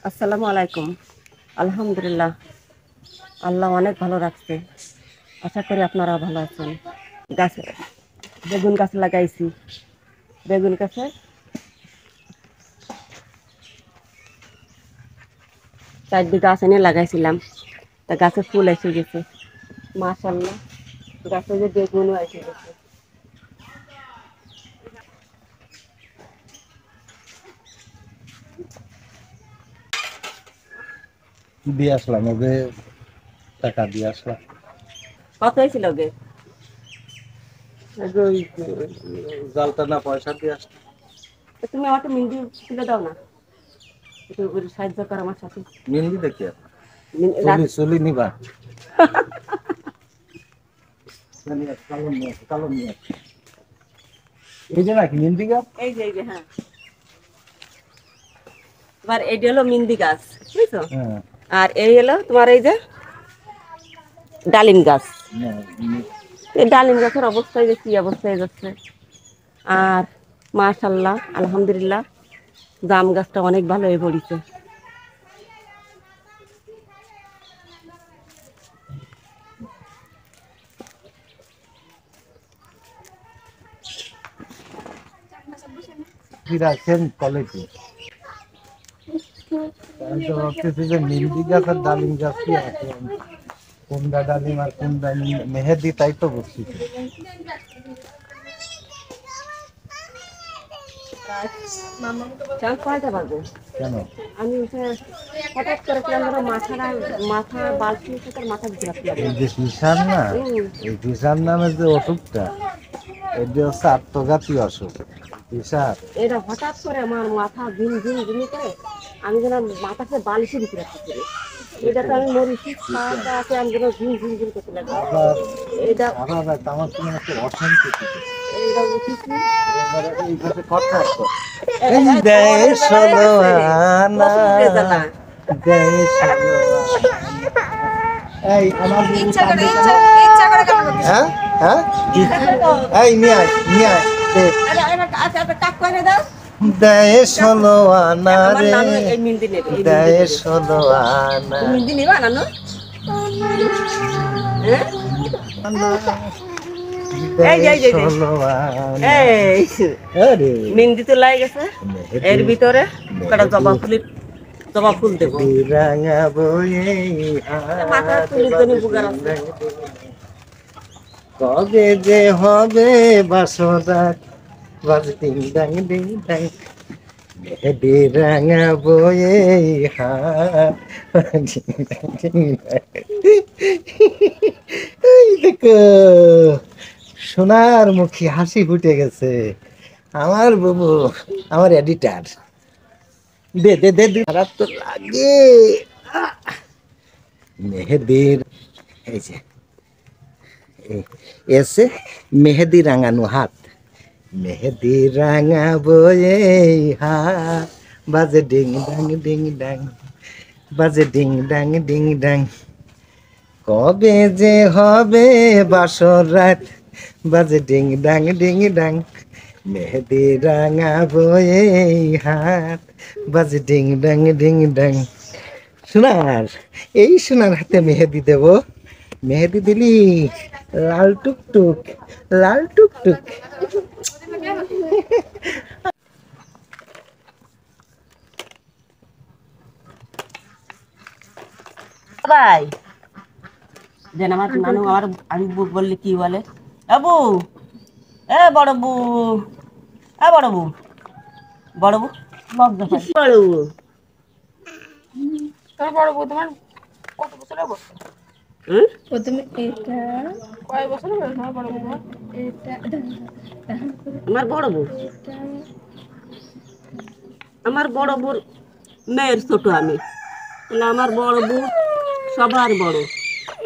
আসসালামু আলাইকুম। আলহামদুলিল্লাহ, আল্লাহ অনেক ভালো রাখছে। আশা করি আপনারাও ভালো আছেন। গাছ বেগুন গাছ লাগাইছি। বেগুন গাছে 4 বিঘা গাছ এনে লাগাইছিলাম। তা গাছে ফুল এসে গেছে, মাশাআল্লাহ। গাছে যে বেগুনও এসে গেছে। দিয়ে আসলাম ওকে, টাকা দিয়ে আসলাম। কত হয়েছিল গে? ওই জালটা না পয়সা দিয়ে আসলাম। তো তুমি আমাকে মেহেন্দি তুলে দাও না, একটু সাহায্য করো আমার সাথে। মেহেন্দি দেখি রাত চলি চলি নিবা। কালো নিয়ে আসো, কালো নিয়ে আসো। এই যে নাকি মেহেন্দি গাছ। এই যে হ্যাঁ, তোমার এইটা হলো মেহেন্দি গাছ, বুঝছো? হ্যাঁ, আর এই হলো তোমার এই যে ডালিম গাছ। না, এই ডালিম গাছের অবস্থায় যে কি অবস্থায় যাচ্ছে। আর মাশাল্লাহ আলহামদুলিল্লাহ, জাম গাছটা অনেক ভালো হয়ে পড়েছে। কি রাখছেন কোয়ালিটি। আমি তো ভাবতেছি যে মেহেন্দি গাছ আর ডালিম গাছ কি আছে, কোনটা ডালিম আর কোনটা মেহেদি, তাই তো বুঝছি। চাল কয়টা বাজে? কেন আমি হঠাৎ করে আমরা মাথা বালতি তার মাথা দিতে এই যে কিষান না, হুম, এই কিষান নামের যে অসুখটা, এটা হচ্ছে আত্মঘাতী অসুখ। কিষান এটা হঠাৎ করে আমার মাথা ঝিম ঝিম ঝিমি করে আমি যেন মাথাকে বালিশে দিতে রাখতে। এটা তো আমি মরিছি পাটা আছে, আমি যেন ঝিম ঝিম ঝিম করতে লাগবে। আবার এটা আবার আমার কোনো একটা অশান্তি ছিল। এইটা উঠেছি। এবারে এই কাছে কথা আছে। এই এই দেশ হলো আনা, প্রচুর রেজালা। দেশ হলো আনা। এই আমার বুবু কান্দে কেন? হ্যাঁ হ্যাঁ, এই নিয়ে আয় নিয়ে আয় দে। কাক করে দাও। দেশ হলো আনা আমার রে, নানু এই মিন্দি নেবে, এই মিন্দি দেশ নেবে। হলো আনা। তুমি মিন্দি নেবা নানু? হ্যাঁ? আনা, এই দেশ যে হলো আনা। এই আরে মিন্দি তো লাই গেছে। এর ভিতরে কটা জবা ফুল দেবো। রাঙা বয়ে মাথা তুলির জন্য বুগার আছে। কবে যে হবে বাসরাত, বাজ ডিং ডাং ডিং ডাং, মেহেদি রাঙা বয়ে হাত, ডিং ডাং ডিং ডাং। এই দেখো, সোনার মুখী হাসি ফুটে গেছে আমার বাবু, আমার এডিটার। দে দে দে দে, খারাপ তো লাগে। মেহেদির এই যে এসে মেহেদি রাঙানো হাত, মেহেদি রাঙা বয়ে হাত, বাজে ডিং ডাং, বাজে ডিং ডাং। কবে যে হবে বাসর রাত, বাজে ডিং ডাং, মেহেদি রাঙা বয়ে হাত, বাজে ডিং ডাং। সোনার, এই সোনার হাতে মেহেদি দেব, মেহেদি দিলি লাল টুকটুক, লাল টুকটুক। ভাই যেন আমার নানু আমার আমি বললে কি বলে, বাবু এ বড় বউ, এ বড় বউ, বড় বউ লজ্জা পাই। বড় বউ তোমার বড় বউ তোমার কত বছরের বয়স? হুম? প্রথমে এটা কয় বছরের বয়স তোমার বড় বউ তোমার? এটা আমার বড় বউ, এটা আমার বড় বউর মেয়ের ছোট আমি। তাহলে আমার বড় বউ সবার বড়,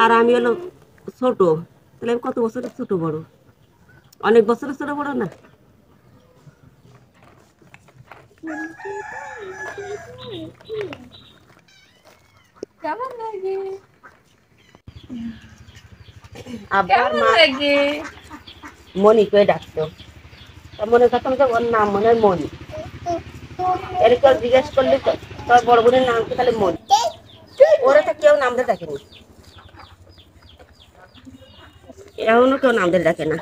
আর আমি হলো ছোট। তাহলে আমি কত বছরের ছোট বড়? অনেক বছরের ছোট বড় না? কেমন লাগে? আব্বার কেমন মা লাগে? মনি করে ডাকতো। তা মনে করতাম যে ওর নাম মনে হয় মনি। এরকম জিজ্ঞেস করলে তো তোর বড় বোনের নাম কি তাহলে মন? ওরা তো কেউ নাম ধরে ডাকেনি, এমনও কেউ নাম ধরে ডাকে না।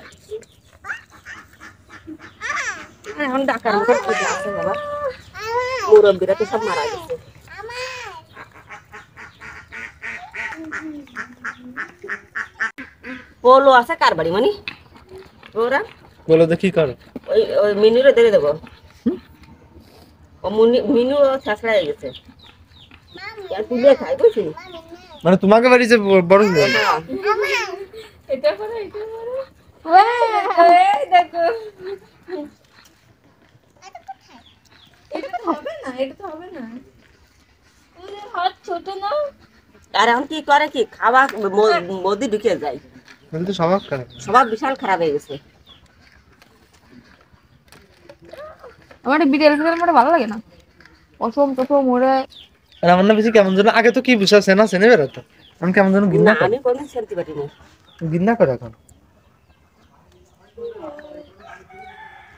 এখন ডাকার মতো কি আছে বাবা, মুরব্বীরা তো সব মারা গেছে। পোলো আছে কার বাড়ি মানে ওরা বলো তো কি করো? ওই ওই মিনুরে দিয়ে দেবো। ও মিনু ছেঁচড়া হয়ে গেছে, তুলে খাই বুঝছি। মানে তোমাকে বাড়ি যে বড় বোন? এটা করো এটা করো। এই দেখো, এটা তো হবে না, এটা তো হবে না, ওদের হাত ছোট না। আর এখন কি করে কি খাওয়া মোদি ঢুকে যায়, মানে তো স্বভাব খারাপ। সবার বিশাল খারাপ হয়ে গেছে। আমার বিড়াল ফিড়াল আমার ভালো লাগে না, অসম টসম ওরে। আর আমার না বেশি কেমন যেন আগে তো কি বুঝা সেনা সেনে বেরোতো, আমি কেমন যেন না ঘৃণা করি। আমি কোনদিন শান্তি পারি না, ঘৃণা করে এখন।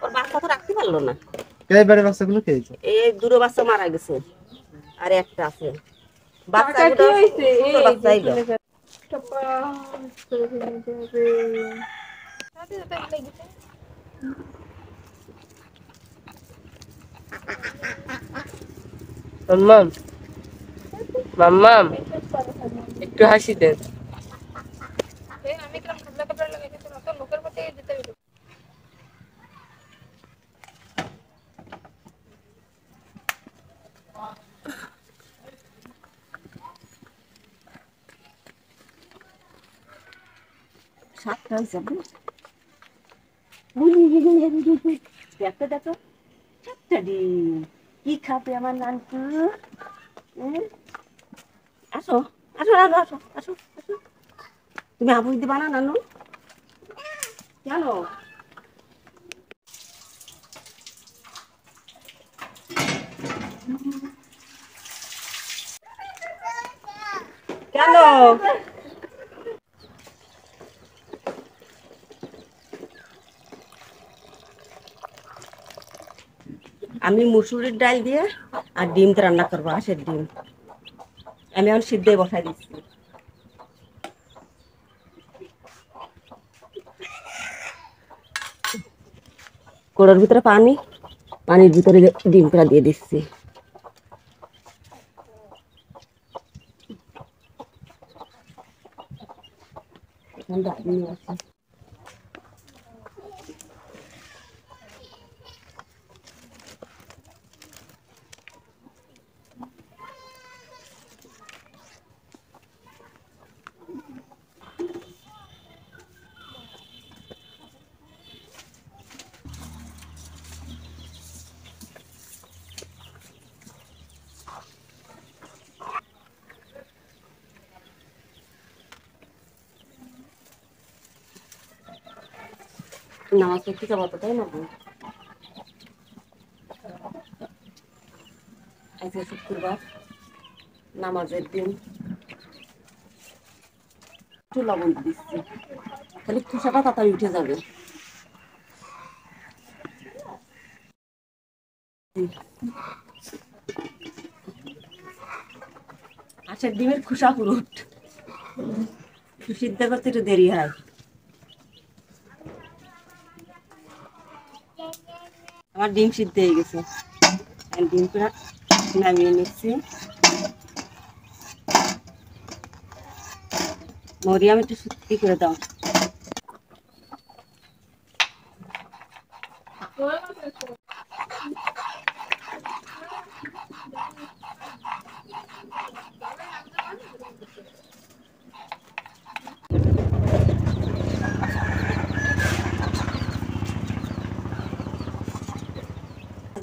ওর বাচ্চা তো রাখতে পারলো না। এই বাড়ির বাচ্চাগুলো খেয়েছে। এই দুটো বাচ্চা মারা গেছে, আর একটা আছে বাচ্চা। টাকা কি হইছে? এই বাচ্চা যে এলো। চলে গেল। টপা করে ফেলে দিতে হবে। তাতে তো টাইম লাগছে। মাম্মাম মাম্মাম একটু হাসি দেন। এই আমি কিরম ঠান্ডা কাপড় লাগাইছি, তো নতুন লোকের মধ্যে দিতে হবে। সাতটা হয়েছে দেখো দেখো, সাতটা ডিম। কি খাবে আমার নানকু? আসো আসো আসো আসো আসো আসো। তুমি আবু দিবা না নানু? কেন? কেন? আমি মুসুরির ডাল দিয়ে আর ডিমটা রান্না করবো, হাঁসের ডিম। আমি এখন সিদ্ধ বসাই দিচ্ছি। কোড়ার ভিতরে পানি, পানির ভিতরে ডিমটা দিয়ে দিচ্ছি। নামাজ পড়তে যাবো তো, তাই না? আজকে শুক্রবার, নামাজের দিন। একটু লবণ দিচ্ছি, খালি খোসাটা তাড়াতাড়ি উঠে যাবে। হাঁসের ডিমের খোসা পুরুট সিদ্ধ করতে একটু দেরি হয়। আমার ডিম সিদ্ধ হয়ে গেছে, ডিমটা নামিয়ে নিচ্ছি। মরিয়াম একটু সত্যি করে দাও।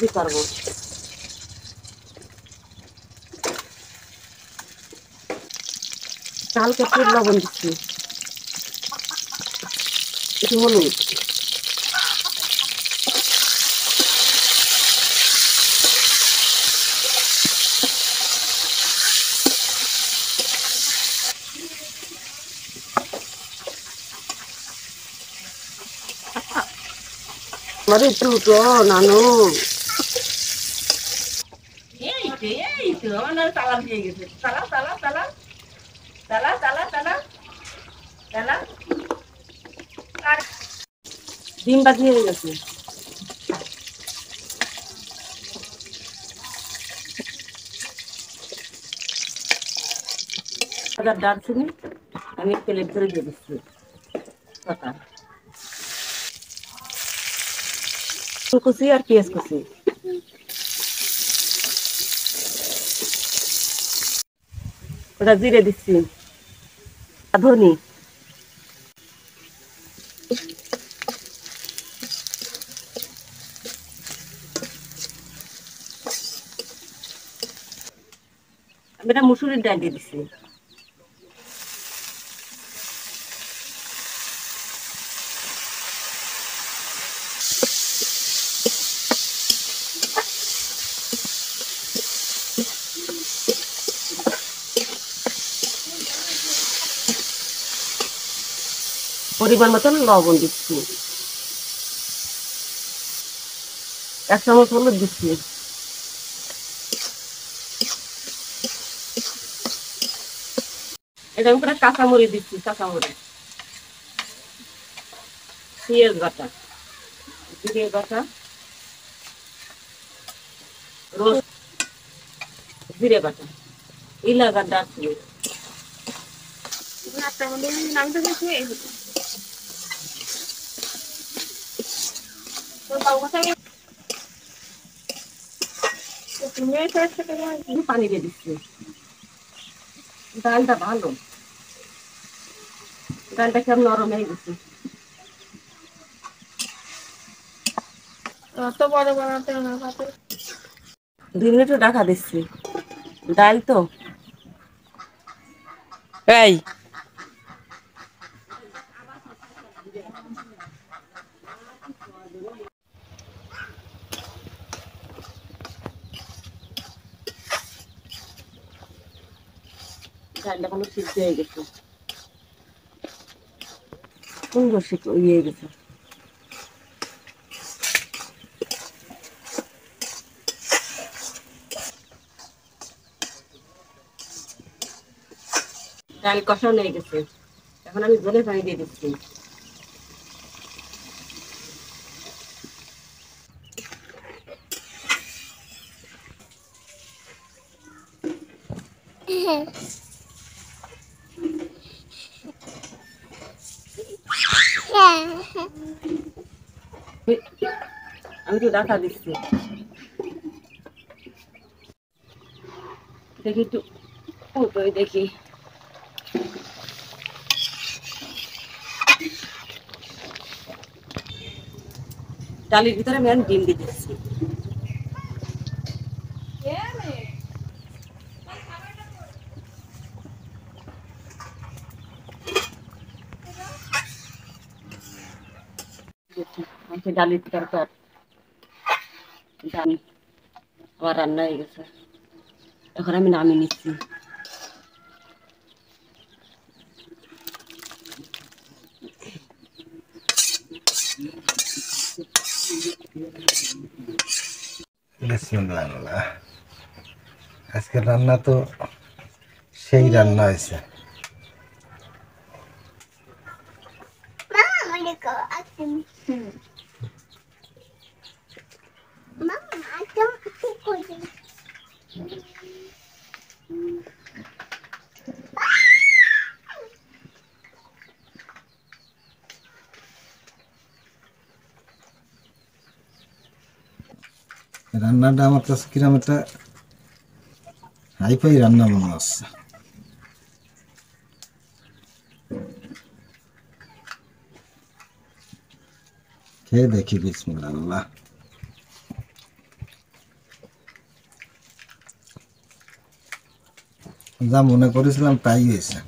কি করবো? চালকে একটু লবণ দিচ্ছি, একটু হলুদ, আমার একটু নানু। এই তো আমার না তালা দিয়ে গেছে তালা তালা তালা তালা তালা তালা তালা আর ডিম বাজি হয়ে গেছে দারচিনি আমি প্লেট ধরে দিয়ে দিচ্ছি কথা কুচি আর পেঁয়াজ কুচি ওটা জিরে দিচ্ছি ধনি আমি এটা মুসুরির ডাল দিয়ে দিচ্ছি পরিমাণ মতন লবণ দিচ্ছি 1 চামচ হলুদ দিচ্ছি এটা আমি কাঁচামরিচ দিচ্ছি কাঁচামরিচ পেঁয়াজ বাটা জিরে বাটা রোজ জিরে বাটা এলাচ আর দারচিনি নামটা দেখে এই হতো পানি দিয়ে দিচ্ছি ডালটা ভালো ডালটা কেমন নরম হয়ে গেছে অত বড় বানাতে না ভাতে 2 মিনিট ঢাকা দিচ্ছি ডাল তো এই ডালটা ভালো সিদ্ধ হয়ে গেছে সুন্দর সিদ্ধ হয়ে গেছে ডাল কষানো হয়ে গেছে এখন আমি জলে পানি দিয়ে দিচ্ছি আমি তো ঢাকা দিচ্ছি দেখি একটু ওই দেখি ডালের ভিতরে আমি ডিম দিয়ে দিচ্ছি ডালের তরকার ডাল আমার রান্না হয়ে গেছে এখন আমি নামিয়ে নিচ্ছি বিসমিল্লাহ আজকে রান্না তো সেই রান্না হয়েছে রান্নাটা আমার কাছে কিরম একটা হাইফাই রান্না মনে হচ্ছে খেয়ে দেখি বিসমিল্লাহ যা মনে করেছিলাম তাই হয়েছে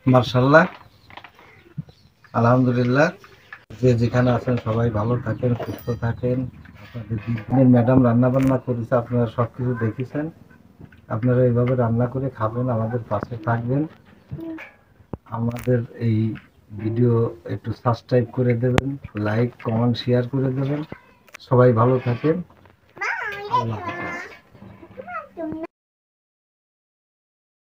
মাশাআল্লাহ আলহামদুলিল্লাহ যে যেখানে আছেন সবাই ভালো থাকেন সুস্থ থাকেন আপনাদের দিনের ম্যাডাম রান্না বান্না করেছে আপনারা সব কিছু দেখেছেন আপনারা এইভাবে রান্না করে খাবেন আমাদের পাশে থাকবেন আমাদের এই ভিডিও একটু সাবস্ক্রাইব করে দেবেন, লাইক কমেন্ট শেয়ার করে দেবেন। সবাই ভালো থাকেন। আল্লাহ হাফেজ।